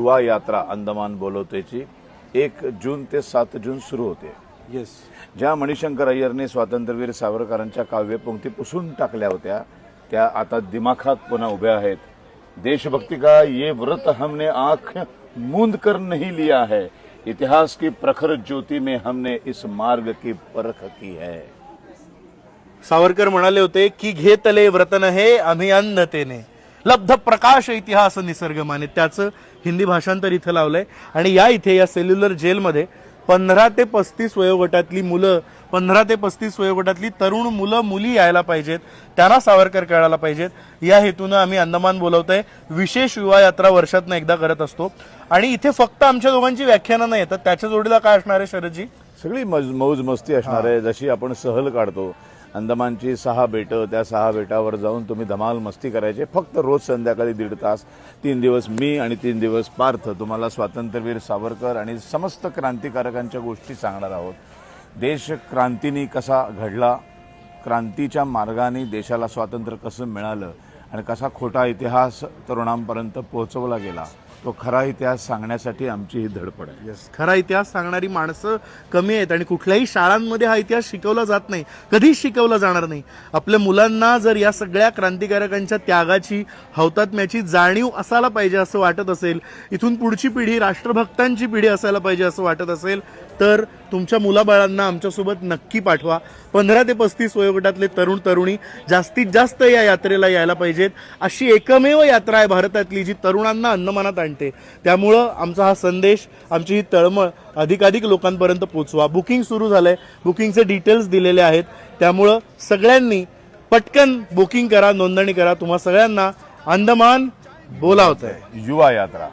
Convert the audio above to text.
युवा यात्रा अंदमान बोलवतेची 1 जून ते 7 जून सुरू होते। येस, ज्या मणिशंकर अय्यरने स्वातंत्र्यवीर सावरकरांच्या काव्यपंक्ती पुसून टाकल्या होत्या त्या आता दिमाखात पुन्हा उभ्या आहेत। देशभक्ति का ये व्रत हमने आंख मूंद कर नहीं लिया है, इतिहास की प्रखर ज्योति में हमने इस मार्ग की परख की है। सावरकर म्हणाले होते की घेतले व्रतन हे आम्ही अंधतेने लब्ध प्रकाश इतिहास निसर्गमाने। त्याचं हिंदी भाषांतर इथं लावलंय आणि या इथे या सेल्युलर जेलमध्ये 15 ते 35 वयोगटातली मुलं 15 ते 35 वयोगटातली तरुण मुलं मुली यायला पाहिजेत, त्यांना सावरकर कळायला पाहिजेत। या हेतून आम्ही अंदमान बोलवतोय। विशेष युवा यात्रा वर्षातून एकदा करत असतो आणि इथे फक्त आमच्या दोघांची व्याख्यानं नाही येतात, त्याच्या जोडीला काय असणार आहे शरदजी? सगळी मौज मस्ती असणार आहे। जशी आपण सहल काढतो अंदमानची 6 बेटं, त्या 6 बेटावर जाऊन तुम्ही धमाल मस्ती करायचे। फक्त रोज संध्याकाळी 1.5 तास 3 दिवस मी आणि 3 दिवस पार्थ तुम्हाला स्वातंत्र्यवीर सावरकर आणि समस्त क्रांतिकारकांच्या गोष्टी सांगणार आहोत। देश क्रांतीने कसा घडला, क्रांतीच्या मार्गाने देशाला स्वातंत्र्य कसं मिळालं आणि कसा खोटा इतिहास तरुणांपर्यंत पोहोचवला गेला, तो खरा इतिहास सांगण्यासाठी आमची ही धडपड आहे। यस, खरा इतिहास सांगणारी माणसं कमी आहेत आणि कुठल्याही शाळांमध्ये हा इतिहास शिकवला जात नाही, कधीच शिकवला जाणार नाही। आपल्या मुलांना जर या सगळ्या क्रांतिकारकांच्या त्यागाची हौतात्म्याची जाणीव असायला पाहिजे असं वाटत असेल, इथून पुढची पिढी राष्ट्रभक्तांची पिढी असायला पाहिजे असं वाटत असेल तर तुमच्या मुलाबाळांना आमच्यासोबत नक्की पाठवा। 15 ते 35 वयोगटातले तरुण तरुणी जास्तीत जास्त या यात्रेला यायला पाहिजेत। अशी एकमेव यात्रा आहे भारतातली जी तरुणांना अंदमानात आणते। त्यामुळं आमचा हा संदेश, आमची ही तळमळ अधिकाधिक लोकांपर्यंत पोहोचवा। बुकिंग सुरू झालंय, बुकिंगचे डिटेल्स दिलेले आहेत, त्यामुळं सगळ्यांनी पटकन बुकिंग करा, नोंदणी करा। तुम्हा सगळ्यांना अंदमान बोलावतंय। युवा यात्रा।